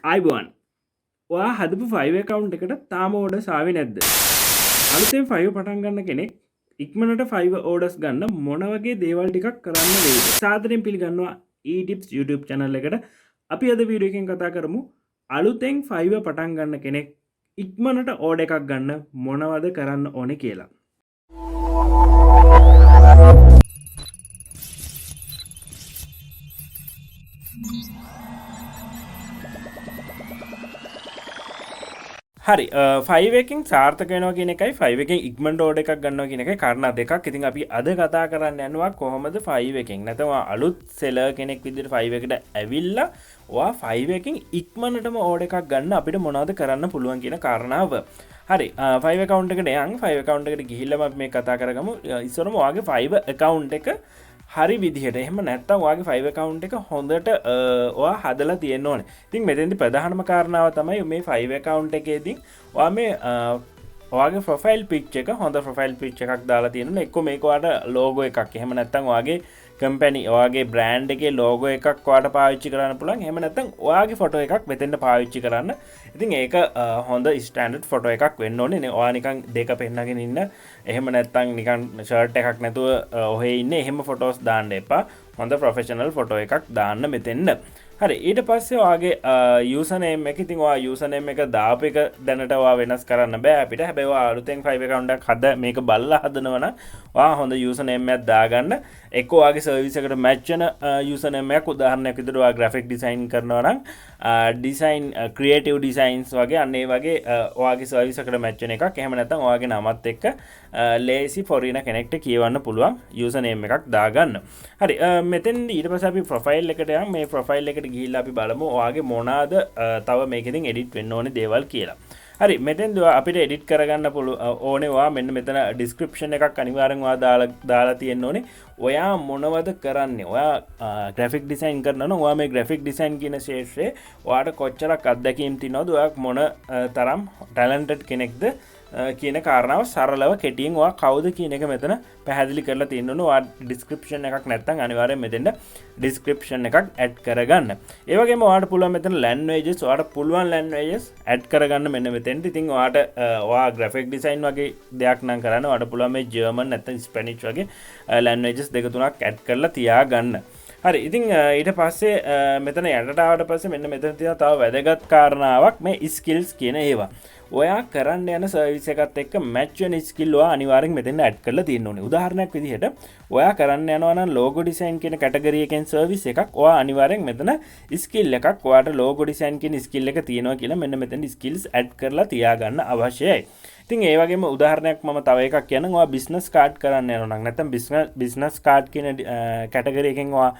අයිබෝන් ඔයා හදපු ෆයිව කවුන්් එකට තාම ඕඩ සාාව නැද්ද අලුතෙන් ෆයිව පටන් ගන්න කෙනෙක් ඉක්මනට ෆයිව ඕඩස් ගන්න මොනවගේ දේවල් ටිකක් කරන්න වේ සාදරෙන් පිළිගන්නවා eTips YouTube චැනල් එකට අපි අද වීඩියෝකින් කතා කරමු අලුතෙන් ෆයිව පටන් ගන්න කෙනෙක් ඉක්මනට ඕඩ එකක් ගන්න මොනවද කරන්න ඕනෙ කියලා හරි ෆයිවකින් සාර්ථකයනවා කියන එකයි ෆයිවකින් ඉක්මට ෝඩ එකක් ගන්න කියන එක කරන්න දෙකක් ඉතින් අපි අද කතා කරන්න යනවා කොහොමද ෆයිවකින් නැතවා අලුත් සෙල කෙනෙක් විදිර ෆයිවකට ඇවිල්ල වා ෆයිවකින් ඉක්මනටම ඕඩ එකක් ගන්න අපිට මොනාද කරන්න පුළුවන් කියන කාරණාව හරි ෆයිව කවන්් එකට යන් ෆයිව කවන්් එකට ගිහිල්ලම මේ කතා කරගමු ඉස්සරම වගේ ෆයිව කවුන්් එක හරි විදිහට එහෙම නැත්තම් ඔයාගේ ෆයිව account එක හොඳට ඔයා හදලා තියෙන්න ඕනේ. ඉතින් මෙතෙන්දි ප්‍රධානම කාරණාව තමයි මේ ෆයිව account එකේදී ඔයා මේ ඔයාගේ profile pic එක හොඳ profile pic එකක් දාලා තියෙනවා. එක්ක මේක ඔයාට logo එකක්. එහෙම නැත්තම් ඔයාගේ කම්පැනි ඔයාගේ බ්‍රෑන්ඩ් එකේ ලෝගෝ එකක් ඔයාට පාවිච්චි කරන්න පුළුවන්. එහෙම නැත්නම් ඔයාගේ ෆොටෝ එකක් මෙතෙන්ට පාවිච්චි කරන්න. ඉතින් ඒක හොඳ ස්ටෑන්ඩඩ් ෆොටෝ එකක් වෙන්න ඕනේ නේ. ඔයා නිකන් දෙක පෙන්නගෙන ඉන්න. එහෙම නැත්නම් නිකන් ෂර්ට් එකක් නැතුව ඔහේ ඉන්නේ. එහෙම ෆොටෝස් දාන්න එපා. හොඳ ප්‍රොෆෙෂනල් ෆොටෝ එකක් දාන්න මෙතෙන්න. හරි ඊට පස්සේ ඔයාගේ යූසර්නේම් එක ඉතින් ඔයා යූසර්නේම් එක දාපු එක දැනට ඔයා වෙනස් කරන්න බෑ අපිට. හැබැයි ඔයා අලුතෙන් ෆයිව account එකක් හද මේක බලලා හදනවා නම් ඔයා හොඳ යූසර්නේම් එකක් දාගන්න. එක්ක ඔයාගේ සර්විස් එකට මැච් වෙන යූසර්නේම් එකක් උදාහරණයක් විදිහට ඔයා ග්‍රැෆික් ඩිසයින් කරනවා නම් ඩිසයින් ක්‍රියේටිව් ඩිසයින්ස් වගේ අන්න ඒ වගේ ඔයාගේ සර්විස් එකට මැච් වෙන එකක්. එහෙම නැත්නම් ඔයාගේ නමත් එක්ක ලේසි ෆොරින කෙනෙක්ට කියවන්න පුළුවන් යූසර්නේම් එකක් දාගන්න. හරි මෙතෙන්දී ඊට පස්සේ අපි ප්‍රොෆයිල් එකට යමු. මේ ප්‍රොෆයිල් එකට ගිහිල්ලා අපි බලමු ඔයාගේ මොනවාද තව මේකෙන් එඩිට් වෙන්න ඕනේ දේවල් කියලා. හරි මෙතෙන්ද අපිට එඩිට් කරගන්න ඕනේ ඔයා මෙන්න මෙතන ඩිස්ක්‍රිප්ෂන් එකක් අනිවාර්යෙන් ඔයා දාලා තියෙන්න ඕනේ. ඔයා මොනවද කරන්නේ? ඔයා ග්‍රැෆික් ඩිසයින් කරනවා නම් ඔයා මේ ග්‍රැෆික් ඩිසයින් කියන ශේෂ්ත්‍රයේ ඔයාට කොච්චරක් අත්දැකීම් තියෙනවද? ඔයා මොන තරම් ටැලන්ටඩ් කෙනෙක්ද කියන කාරණාව සරලව කෙටියෙන් ඔයා කවුද කියන එක මෙතන පැහැදිලි කරලා තියෙන්න ඕනේ. ඔයා ඩිස්ක්‍රිප්ෂන් එකක් නැත්නම් අනිවාර්යෙන් මෙතෙන්ද ඩිස්ක්‍රිප්ෂන් එකක් ඇඩ් කරගන්න. ඒ වගේම ඔයාට පුළුවන් මෙතන ලැන්ග්වේජස් ඔයාට පුළුවන් ලැන්ග්වේජස් ඇඩ් කරගන්න මෙන්න මෙතෙන්ට. ඉතින් ඔයාට ඔයා ග්‍රැෆික් ඩිසයින් වගේ දෙයක් නම් කරන්න ඔයාට පුළුවන් මේ ජර්මන් නැත්නම් ස්පැනිෂ් වගේ ලැන්ග්වේජස් දෙක තුනක් ඇඩ් කරලා තියාගන්න. හරි ඉතින් ඊට පස්සේ මෙතන යටට ආවට පස්සේ මෙන්න මෙතන තියෙන තව වැදගත් කාරණාවක් මේ ස්කිල්ස් කියන ඒවා. ඔයා කරන්න යන සර්විස් එකත් එක්ක මැච් වෙන ස්කිල් ඔයා අනිවාර්යෙන් මෙතෙන් ඇඩ් කරලා තියෙන්න ඕනේ. උදාහරණයක් විදිහට ඔයා කරන්න යනවා නම් ලෝගෝ ඩිසයින් කියන කැටගරි එකෙන් සර්විස් එකක් ඔයා අනිවාර්යෙන් මෙතන ස්කිල් එකක් ඔයාට ලෝගෝ ඩිසයින් කියන ස්කිල් එක තියෙනවා කියලා මෙන්න මෙතන ස්කිල්ස් ඇඩ් කරලා තියාගන්න අවශ්‍යයි. ඉතින් ඒ වගේම උදාහරණයක් මම තව එකක් කියන්නම්. ඔයා බිස්නස් කාඩ් කරන්න යනවා නම් නැත්නම් බිස්නස් කාඩ් කියන කැටගරි එකෙන් ඔයා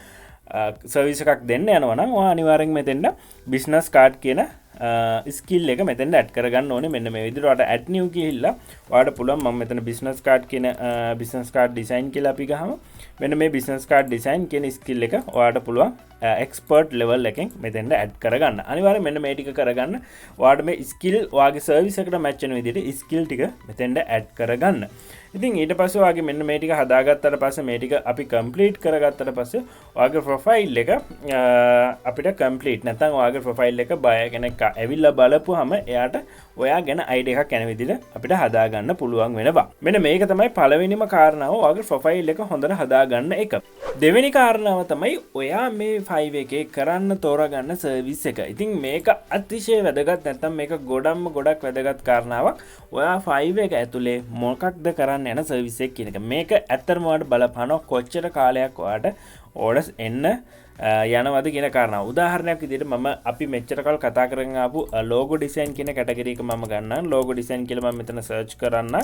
සර්විස් එකක් දෙන්න යනවා නම් ඔයා අනිවාර්යෙන් මෙතෙන්ද බිස්නස් කාඩ් කියන ස්කිල් එක මෙතෙන්ට ඇඩ් කරගන්න ඕනේ. මෙන්න මේ විදිහට ඔයාලට ඇඩ් නිව් ගිහිල්ලා ඔයාලට පුළුවන් මම මෙතන බිස්නස් කාඩ් කියන බිස්නස් කාඩ් ඩිසයින් කියලා අපි ගහමු. මෙන්න මේ බිස්නස් කාඩ් ඩිසයින් කියන ස්කිල් එක ඔයාලට පුළුවන් එක්ස්පර්ට් ලෙවල් එකෙන් මෙතෙන්ට ඇඩ් කරගන්න. අනිවාර්යෙන් මෙන්න මේ ටික කරගන්න. ඔයාලට මේ ස්කිල් ඔයාගේ සර්විස් එකට මැච් වෙන විදිහට ස්කිල් ටික මෙතෙන්ට ඇඩ් කරගන්න. ඉතින් ඊට පස්සේ ඔයාගේ මෙන්න මේ ටික හදාගත්තට පස්සේ මේ ටික අපි කම්ප්ලීට් කරගත්තට පස්සේ ඔයාගේ ප්‍රොෆයිල් එක අපිට කම්ප්ලීට් නැත්නම් ඔයාගේ ප්‍රොෆයිල් එක බය කෙනෙක් ඇවිල්ලා බලපුවාම එයාට ඔයා ගැන අයිඩියා එකක් එන විදිහට අපිට හදාගන්න පුළුවන් වෙනවා. මෙන්න මේක තමයි පළවෙනිම කාරණාව ඔයාගේ ප්‍රොෆයිල් එක හොඳට හදාගන්න එක. දෙවෙනි කාරණාව තමයි ඔයා මේ 5 එකේ කරන්න තෝරාගන්න සර්විස් එක. ඉතින් මේක අතිශය වැදගත් නැත්නම් මේක ගොඩක් වැදගත් කාරණාවක්. ඔයා 5 එක ඇතුලේ මොකක්ද කරන්න යන සර්විස් එක කියන එක. මේක ඇත්තටම ඔයාලට බලපානවා කොච්චර කාලයක් ඔයාට ඕඩර්ස් එන්න යනවද කියන කාරණාව. උදාහරණයක් විදිහට මම අපි මෙච්චර කල් කතා කරගෙන ආපු ලෝගෝ ඩිසයින් කියන කැටගරි එක මම ගන්නම්. ලෝගෝ ඩිසයින් කියලා මම මෙතන සර්ච් කරන්න.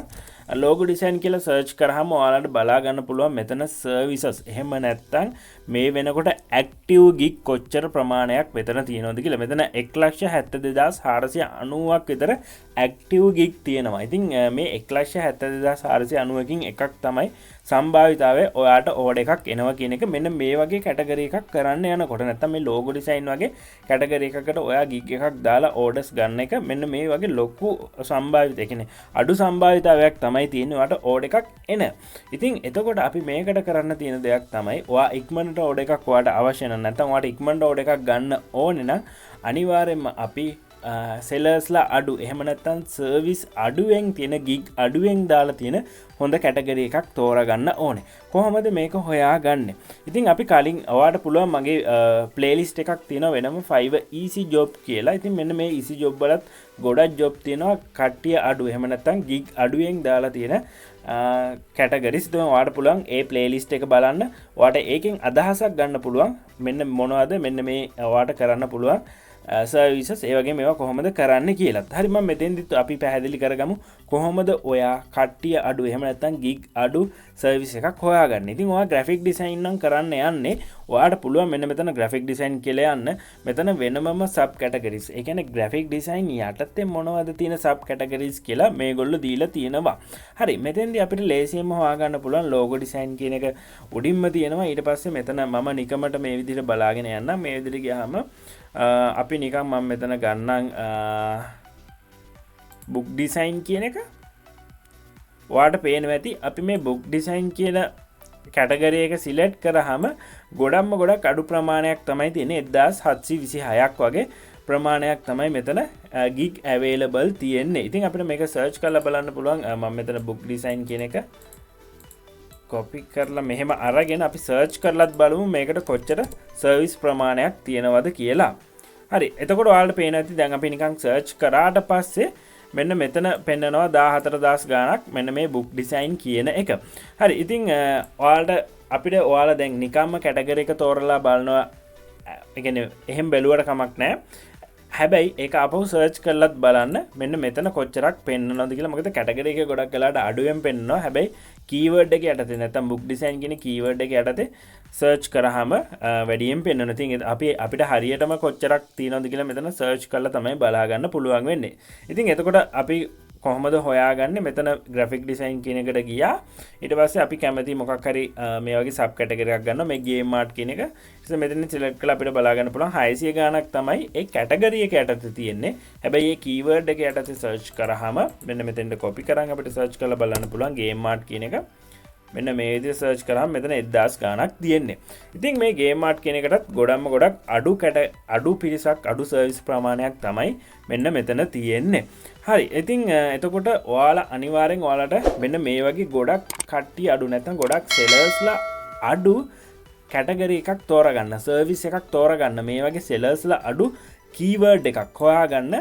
ලෝගෝ ඩිසයින් කියලා සර්ච් කරාම ඔයාලට බලා ගන්න පුළුවන් මෙතන සර්විසස්. එහෙම නැත්නම් මේ වෙනකොට ඇක්ටිව් ගිග් කොච්චර ප්‍රමාණයක් මෙතන තියෙනවද කියලා. මෙතන 1,72,490ක් විතර ඇක්ටිව් ගිග් තියෙනවා. ඉතින් මේ 1,72,490කින් එකක් තමයි සම්භාවිතාවය ඔයාට ඕඩර් එකක් එනවා කියන එක මෙන්න මේ වගේ කැටගරි එකක් කරන්න යනකොට නැත්නම් මේ ලෝගෝ ඩිසයින් වගේ කැටගරි එකකට ඔයා ගිග් එකක් දාලා ඕඩර්ස් ගන්න එක මෙන්න මේ වගේ ලොකු සම්භාවිතය කියන්නේ අඩු සම්භාවිතාවයක් තමයි තියෙන්නේ ඔයාට ඕඩර් එකක් එන. ඉතින් එතකොට අපි මේකට කරන්න තියෙන දෙයක් තමයි ඔයා ඉක්මනට ඕඩර් එකක් ඔයාට අවශ්‍ය නැත්නම් ඔයාට ඉක්මනට ඕඩර් එකක් ගන්න ඕනේ නම් අනිවාර්යයෙන්ම අපි සෙලර්ස්ලා අඩු එහෙම නැත්නම් සර්විස් අඩුවෙන් තියෙන ගිග් අඩුවෙන් දාලා තියෙන හොඳ කැටගරි එකක් තෝරගන්න ඕනේ. කොහොමද මේක හොයාගන්නේ? ඉතින් අපි කලින් ඔයාලට පුළුවන් මගේ ප්ලේලිස්ට් එකක් තියෙනවා වෙනම Fiverr easy job කියලා. ඉතින් මෙන්න මේ easy job වලත් ගොඩක් job තියෙනවා කට්ටිය අඩු එහෙම නැත්නම් ගිග් අඩුවෙන් දාලා තියෙන කැටගරිස්. ඉතින් ඔයාලට පුළුවන් ඒ ප්ලේලිස්ට් එක බලන්න. ඔයාලට ඒකෙන් අදහසක් ගන්න පුළුවන්. මෙන්න මොනවද මෙන්න මේ ඔයාලට කරන්න පුළුවන් සර්විසස් ඒ වගේ මේවා කොහොමද කරන්න කියලා. හරි මම මෙතෙන්දිත් අපි පැහැදිලි කරගමු කොහොමද ඔයා කට්ටිය අඩු එහෙම නැත්නම් ගිග් අඩු සර්විස් එකක් හොයාගන්න. ඉතින් ඔයා ග්‍රැෆික් ඩිසයින් නම් කරන්න යන්නේ ඔයාට පුළුවන් මෙන්න මෙතන ග්‍රැෆික් ඩිසයින් කියලා යන්න. මෙතන වෙනමම සබ් කැටගරිස්. ඒ කියන්නේ ග්‍රැෆික් ඩිසයින් යටතේ මොනවද තියෙන සබ් කැටගරිස් කියලා මේගොල්ලෝ දීලා තියෙනවා. හරි මෙතෙන්දී අපිට ලේසියෙන්ම හොයාගන්න පුළුවන් ලෝගෝ ඩිසයින් කියන එක උඩින්ම තියෙනවා. ඊට පස්සේ මෙතන මම නිකමට මේ විදිහට බලාගෙන යන්නම්. මේ විදිහට ගියාම අපි නිකන් මම මෙතන ගන්නම් බුක් ඩිසයින් කියන එක. ඔයාලට පේනවා ඇති අපි මේ බුක් ඩිසයින් කියන කැටගරි එක සිලෙක්ට් කරාම ගොඩක් අඩු ප්‍රමාණයක් තමයි තියෙන්නේ 1726ක් වගේ ප්‍රමාණයක් තමයි මෙතන ගිග් අවైలබල් තියෙන්නේ. ඉතින් අපිට මේක සර්ච් කරලා බලන්න පුළුවන්. මම මෙතන බුක් ඩිසයින් කියන එක කොපි කරලා මෙහෙම අරගෙන අපි සර්ච් කරලත් බලමු මේකට කොච්චර සර්විස් ප්‍රමාණයක් තියෙනවද කියලා. හරි එතකොට ඔයාලට පේන ඇති දැන් අපි නිකන් සර්ච් කරාට පස්සේ මෙන්න මෙතන පෙන්නනවා 14000 ගාණක් මෙන්න මේ බුක් ඩිසයින් කියන එක. හරි ඉතින් අපිට ඔයාලා දැන් නිකම්ම කැටගරි එක තෝරලා බලනවා. ඒ කියන්නේ එහෙම බැලුවට කමක් නැහැ. හැබැයි ඒක අපහු සර්ච් කරලත් බලන්න මෙන්න මෙතන කොච්චරක් පෙන්නනවද කියලා. මොකද කැටගරි එක ගොඩක් වෙලාට අඩුවෙන් පෙන්නනවා. හැබැයි කීවර්ඩ් එක යටතේ නැත්නම් බුක් ඩිසයින් කියන කීවර්ඩ් එක යටතේ සර්ච් කරාම වැඩියෙන් පෙන්වනවා. ඉතින් අපිට හරියටම කොච්චරක් තියෙනවද කියලා මෙතන සර්ච් කරලා තමයි බලා ගන්න පුළුවන් වෙන්නේ. ඉතින් එතකොට අපි කොහොමද හොයාගන්නේ? මෙතන ග්‍රැෆික් ඩිසයින් කියන එකට ගියා. ඊට පස්සේ අපි කැමති මොකක් හරි මේ වගේ සබ් කැටගරි එකක් ගන්නවා. මේ ගේම් ආර්ට් කියන එක. ඊට මෙතන සිලෙක්ට් කරලා අපිට බලා ගන්න පුළුවන් 600 ගාණක් තමයි ඒ කැටගරි එක යටතේ තියෙන්නේ. හැබැයි මේ කීවර්ඩ් එක යටතේ සර්ච් කරාම මෙන්න මෙතෙන්ට කොපි කරන් අපිට සර්ච් කරලා බලන්න පුළුවන් ගේම් ආර්ට් කියන එක. මෙන්න මේ විදිහට සර්ච් කරාම මෙතන 1000 ගාණක් තියෙන්නේ. ඉතින් මේ ගේම් ආර්ට් කියන එකටත් ගොඩක් අඩු පිරිසක් අඩු සර්විස් ප්‍රමාණයක් තමයි මෙන්න මෙතන තියෙන්නේ. හරි ඉතින් එතකොට ඔයාලා අනිවාර්යෙන් ඔයාලට මෙන්න මේ වගේ ගොඩක් කට්ටිය අඩු නැත්නම් ගොඩක් සෙලර්ස්ලා අඩු කැටගරි එකක් තෝරගන්න සර්විස් එකක් තෝරගන්න මේ වගේ සෙලර්ස්ලා අඩු කීවර්ඩ් එකක් හොයාගන්න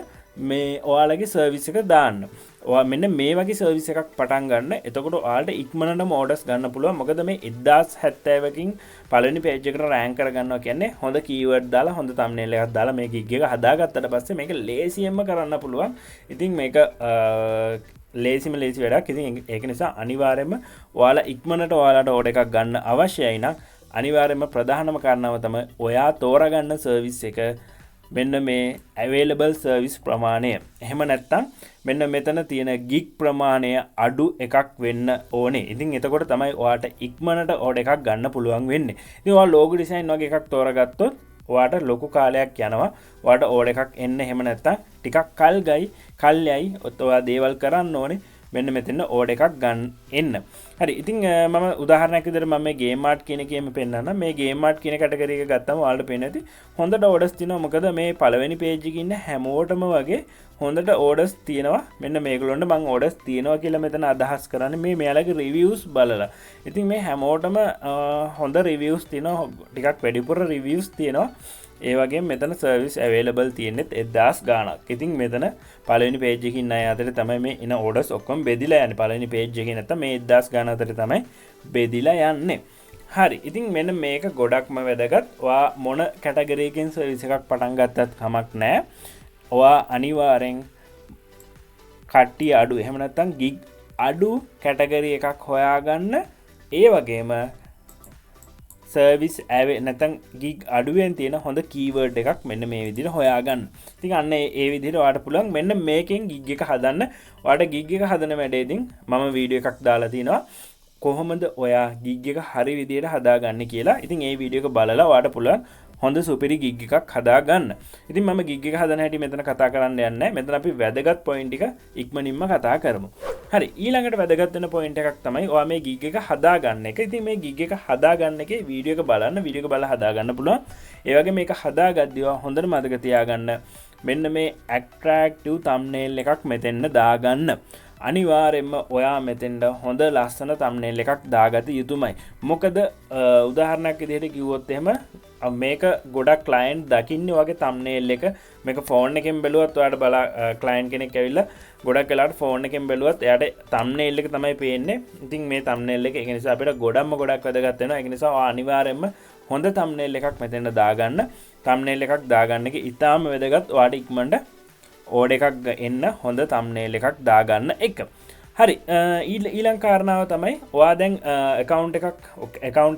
මේ ඔයාලගේ සර්විස් එක දාන්න. ඔයා මෙන්න මේ වගේ සර්විස් එකක් පටන් ගන්න. එතකොට ඔයාලට ඉක්මනටම ඕඩර්ස් ගන්න පුළුවන්. මොකද මේ 1070කින් පළවෙනි පේජ් එකට රෑන්ක් කරගන්නවා කියන්නේ හොඳ කීවර්ඩ් දාලා හොඳ තම්බ්නෙල් එකක් දාලා මේ ගිග් එක හදාගත්තට පස්සේ මේක ලේසියෙන්ම කරන්න පුළුවන්. ඉතින් මේක ලේසි වැඩක්. ඉතින් ඒක නිසා අනිවාර්යයෙන්ම ඔයාලා ඉක්මනට ඔයාලට ඕඩර් එකක් ගන්න අවශ්‍යයි නම් අනිවාර්යයෙන්ම ප්‍රධානම කාරණාව තමයි ඔයා තෝරගන්න සර්විස් එක මෙන්න මේ available service ප්‍රමාණය. එහෙම නැත්නම් මෙන්න මෙතන තියෙන gig ප්‍රමාණය අඩු එකක් වෙන්න ඕනේ. ඉතින් එතකොට තමයි ඔයාට ඉක්මනට ඕඩර් එකක් ගන්න පුළුවන් වෙන්නේ. ඉතින් ඔයා logo design වගේ එකක් තෝරගත්තොත් ඔයාට ලොකු කාලයක් යනවා. ඔයාට ඕඩර් එකක් එන්න එහෙම නැත්නම් ටිකක් කල් යයි. ඔයා දේවල් කරන්න ඕනේ. මෙන්න මෙතන ඕඩර් එකක් ගන්න එන්න. හරි ඉතින් මම උදාහරණයක් විදිහට මම මේ ගේම් ආර්ට් කියන එකේම පෙන්නන්න. මේ ගේම් ආර්ට් කියන කැටගරි එක ගත්තම ඔයාලට පේන්නේ නැති හොඳට ඕඩර්ස් තියෙනවා. මොකද මේ පළවෙනි පේජ් එකේ ඉන්න හැමෝටම වගේ හොඳට ඕඩර්ස් තියෙනවා. මෙන්න මේගොල්ලොන්ට මම ඕඩර්ස් තියෙනවා කියලා මෙතන අදහස් කරන්නේ මේ මෙයාලගේ රිවිව්ස් බලලා. ඉතින් මේ හැමෝටම හොඳ රිවිව්ස් තියෙනවා. ටිකක් වැඩිපුර රිවිව්ස් තියෙනවා. ඒ වගේ මෙතන සර්විස් අවైలබල් තියෙනෙත් 1000 ගාණක්. ඉතින් මෙතන පළවෙනි පේජ් එකේ ඉන්න අය අතරේ තමයි මේ ඉන ඕඩර්ස් ඔක්කොම බෙදිලා යන්නේ. පළවෙනි පේජ් එකේ නැත්තම් මේ 1000 ගාණ අතරේ තමයි බෙදිලා යන්නේ. හරි. ඉතින් මෙන්න මේක ගොඩක්ම වැදගත්. ඔයා මොන කැටගරි එකකින් සර්විස් එකක් පටන් ගත්තත් කමක් නැහැ. ඔයා අනිවාර්යෙන් කට්ටිය අඩු එහෙම නැත්තම් ගිග් අඩු කැටගරි එකක් හොයාගන්න. ඒ වගේම සර්විස් නැත්නම් ගිග් අඩුවෙන් තියෙන හොඳ කීවර්ඩ් එකක් මෙන්න මේ විදිහට හොයාගන්න. ඉතින් අන්න ඒ විදිහට ඔයාලට පුළුවන් මෙන්න මේකෙන් ගිග් එක හදන්න. ඔයාලට ගිග් එක හදන වැඩේදී මම වීඩියෝ එකක් දාලා තිනවා. කොහොමද ඔයා ගිග් එක හරි විදියට හදාගන්න කියලා. ඉතින් මේ වීඩියෝ එක බලලා ඔයාට පුළුවන් හොඳ සුපිරි ගිග් එකක් හදාගන්න. ඉතින් මම ගිග් එක හදන හැටි මෙතන කතා කරන්න යන්නේ නැහැ. මෙතන අපි වැදගත් පොයින්ට් ටික ඉක්මනින්ම කතා කරමු. හරි, ඊළඟට වැදගත් වෙන පොයින්ට් එකක් තමයි ඔයා මේ ගිග් එක හදාගන්න එක. ඉතින් මේ ගිග් එක හදාගන්න එකේ වීඩියෝ එක බලන්න, වීඩියෝ එක බලලා හදාගන්න පුළුවන්. ඒ වගේ මේක හදාගද්දී ඔයා හොඳට මතක තියාගන්න මෙන්න මේ ඇට්‍රැක්ටිව් තම්බ්නේල් එකක් මෙතෙන්න දාගන්න. අනිවාර්යෙන්ම ඔයා මෙතෙන්ට හොඳ ලස්සන තම්බ්නේල් එකක් දාගත යුතුමයි. මොකද උදාහරණයක් විදිහට කිව්වොත් එහෙම මේක ගොඩක් ක්ලයන්ට් දකින්නේ වගේ තම්බ්නේල් එක. මේක ෆෝන් එකෙන් බැලුවත් ඔයාට ක්ලයන්ට් කෙනෙක් ඇවිල්ලා ගොඩක් වෙලාවට ෆෝන් එකෙන් බැලුවත් එයාට තම්බ්නේල් එක තමයි පේන්නේ. ඉතින් මේ තම්බ්නේල් එක ඒක නිසා අපිට ගොඩක් වැදගත් වෙනවා. ඒක නිසා ඔයා අනිවාර්යෙන්ම හොඳ තම්බ්නේල් එකක් මෙතෙන්ට දාගන්න. තම්බ්නේල් එකක් දාගන්න එක ඉතාම වැදගත්. ඔයාට ඉක්මනට ඕඩර් එකක් එන්න හොඳ තම්බ්නේල් එකක් දාගන්න එක. හරි, ඊළඟ කාරණාව තමයි ඔයා දැන් account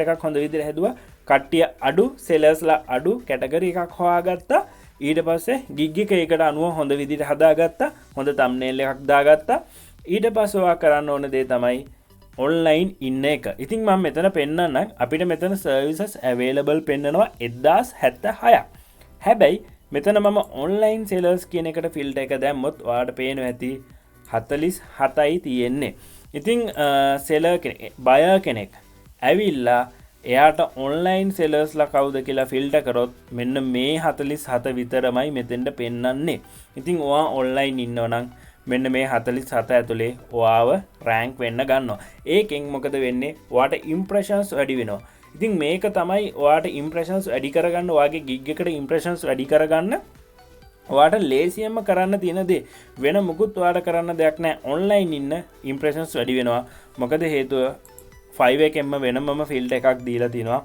එකක් හොඳ විදිහට හැදුවා. කට්ටිය අඩු, sellers-ලා අඩු කැටගරි එකක් හොයාගත්තා. ඊට පස්සේ gig එක ඒකට අනුව හොඳ විදිහට හදාගත්තා. හොඳ thumbnail එකක් දාගත්තා. ඊට පස්සේ ඔයා කරන්න ඕන දේ තමයි online ඉන්න එක. ඉතින් මම මෙතන පෙන්නන්නම් අපිට මෙතන services available පෙන්නනවා 1076ක්. හැබැයි මෙතන මම online sellers කියන එකට ෆිල්ටර් එක දැම්මොත් ඔයාලට පේනවා ඇති 47යි තියෙන්නේ. ඉතින් seller කෙනෙක්, buyer කෙනෙක් ඇවිල්ලා එයාට online sellersලා කවුද කියලා ෆිල්ටර් කරොත් මෙන්න මේ 47 විතරමයි මෙතෙන්ට පෙන්නන්නේ. ඉතින් ඔයා online ඉන්නව නම් මෙන්න මේ 47 ඇතුලේ ඔයාව රෑන්ක් වෙන්න ගන්නවා. ඒකෙන් මොකද වෙන්නේ? ඔයාට impressions වැඩි වෙනවා. ඉතින් මේක තමයි ඔයාට impressions වැඩි කරගන්න, ඔයාගේ gig එකට impressions වැඩි කරගන්න ඔයාට ලේසියෙන්ම කරන්න තියෙන දේ. වෙන මොකුත් ඔයාට කරන්න දෙයක් නැහැ. online ඉන්න impressions වැඩි වෙනවා. මොකද හේතුව Fiverr එකෙන්ම වෙනමම ෆිල්ටර් එකක් දීලා තිනවා.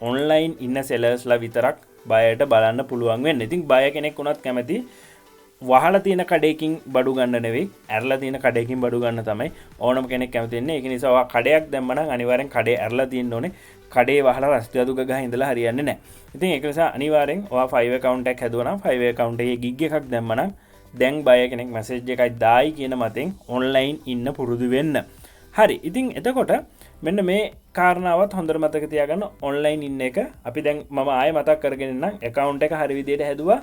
online ඉන්න sellersලා විතරක් බයයට බලන්න පුළුවන් වෙන්නේ. ඉතින් බය කෙනෙක් වුණත් කැමති වහලා තියෙන කඩේකින් බඩු ගන්න නෙවෙයි, ඇරලා තියෙන කඩේකින් බඩු ගන්න තමයි ඕනම කෙනෙක් කැමති වෙන්නේ. ඒක නිසා ඔයා කඩයක් දැම්මනම් අනිවාර්යෙන් කඩේ ඇරලා තියෙන්න ඕනේ. කඩේ වහලා රස්තියදු ගහ ඉඳලා හරියන්නේ නැහැ. ඉතින් ඒක නිසා අනිවාර්යෙන් ඔයා Fiverr account එකක් හැදුවා නම් Fiverr account එකේ gig එකක් දැම්මනම් දැන් බය කෙනෙක් message එකයි දායි කියන මතෙන් online ඉන්න පුරුදු වෙන්න. හරි, ඉතින් එතකොට මෙන්න මේ කාරණාවත් හොඳට මතක තියාගන්න. online ඉන්න එක අපි දැන් මම ආයෙ මතක් කරගෙන ඉන්නම්. account එක හරි විදිහට හැදුවා.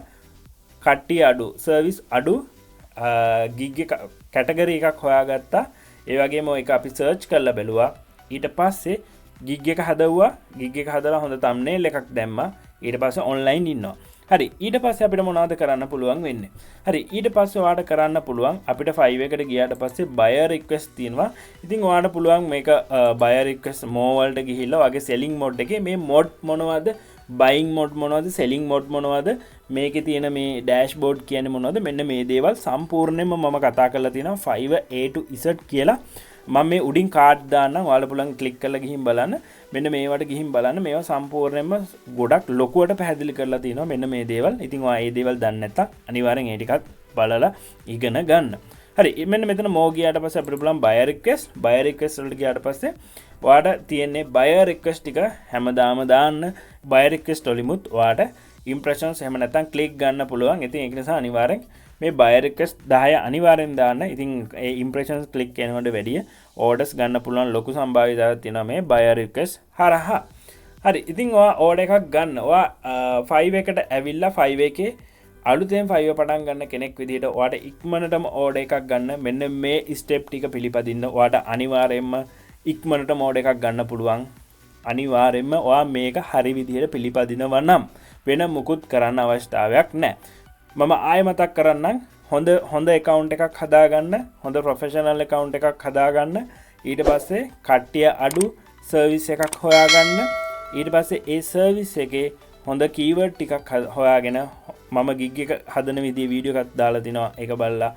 කට්ටිය අඩු, සර්විස් අඩු, gig එක කැටගරි එකක් හොයාගත්තා. ඒ වගේම ඒක අපි සර්ච් කරලා බැලුවා. ඊට පස්සේ gig එක හදවුවා. gig එක හදලා හොඳ thumbnail එකක් දැම්මා. ඊට පස්සේ online ඉන්නවා. හරි, ඊට පස්සේ අපිට මොනවද කරන්න පුළුවන් වෙන්නේ? හරි, ඊට පස්සේ ඔයාලට කරන්න පුළුවන් අපිට Fiverr එකට ගියාට පස්සේ buyer request තියෙනවා. ඉතින් ඔයාලට පුළුවන් මේක buyer request more වලට ගිහිල්ලා ඔයාගේ selling mode එකේ මේ mode මොනවද, buying mode මොනවද, selling mode මොනවද, මේකේ තියෙන මේ dashboard කියන්නේ මොනවද, මෙන්න මේ දේවල් සම්පූර්ණයෙන්ම මම කතා කරලා තියෙනවා Fiverr A to Z කියලා. මම මේ උඩින් කාඩ් දාන්නම්, ඔයාලා පුළුවන් ක්ලික් කරලා ගිහින් බලන්න. මෙන්න මේවට ගිහින් බලන්න. මේවා සම්පූර්ණයෙන්ම ගොඩක් ලොකුවට පැහැදිලි කරලා තියෙනවා මෙන්න මේ දේවල්. ඉතින් ඔයා මේ දේවල් දන්නේ නැත්තම් අනිවාර්යෙන් ඒ ටිකත් බලලා ඉගෙන ගන්න. හරි, මෙන්න මෙතන මෝ ගියාට පස්සේ අපිට පුළුවන් buyer request වලට ගියාට පස්සේ ඔයාට තියෙන්නේ buyer request ටික හැමදාම දාන්න. buyer request වලිමුත් ඔයාට impressions එහෙම නැත්තම් click ගන්න පුළුවන්. ඉතින් ඒක නිසා අනිවාර්යෙන් මේ buyer request 10 අනිවාර්යෙන් දාන්න. ඉතින් ඒ impressions click කරනකොට වැඩිය orders ගන්න පුළුවන් ලොකු සම්භාවිතාවක් තියෙනවා මේ buyer request හරහා. හරි, ඉතින් ඔයා order එකක් ගන්න. ඔයා Fiverr එකට ඇවිල්ලා Fiverr එකේ අලුතෙන් Fiverr පටන් ගන්න කෙනෙක් විදිහට ඔයාට ඉක්මනටම order එකක් ගන්න මෙන්න මේ step ටික පිළිපදින්න. ඔයාට අනිවාර්යෙන්ම ඉක්මනටම order එකක් ගන්න පුළුවන්. අනිවාර්යෙන්ම ඔයා මේක හරි විදිහට පිළිපදිනවා නම් වෙන මුකුත් කරන්න අවශ්‍යතාවයක් නැහැ. මම ආයෙ මතක් කරන්නම්, හොඳ account එකක් හදාගන්න, හොඳ professional account එකක් හදාගන්න. ඊට පස්සේ කට්ටිය අඩු service එකක් හොයාගන්න. ඊට පස්සේ ඒ service එකේ හොඳ keyword ටිකක් හොයාගෙන මම gig එක හදන විදිහේ වීඩියෝ එකක් දාලා තිනවා. ඒක බලලා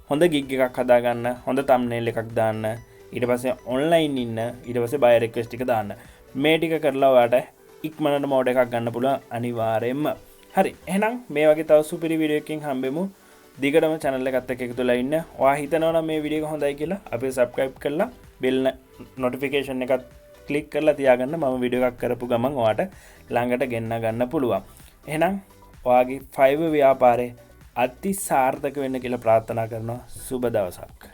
හොඳ gig එකක් හදාගන්න, හොඳ thumbnail එකක් දාන්න. ඊට පස්සේ online ඉන්න, ඊට පස්සේ buyer request ටික දාන්න. මේ ටික කරලා ඔයාට ඉක්මනට order එකක් ගන්න පුළුවන් අනිවාර්යයෙන්ම. හරි, එහෙනම් මේ වගේ තව සුපිරි වීඩියෝ එකකින් හම්බෙමු. දිගටම channel එකත් එක්ක එකතුලා ඉන්න. ඔයා හිතනවා නම් මේ වීඩියෝ එක හොඳයි කියලා අපිට subscribe කරලා bell notification එකත් click කරලා තියාගන්න. මම වීඩියෝ එකක් කරපු ගමන් ඔයාට ළඟට ගෙන්න ගන්න පුළුවන්. එහෙනම් ඔයාගේ Fiverr ව්‍යාපාරේ අති සාර්ථක වෙන්න කියලා ප්‍රාර්ථනා කරනවා. සුබ දවසක්.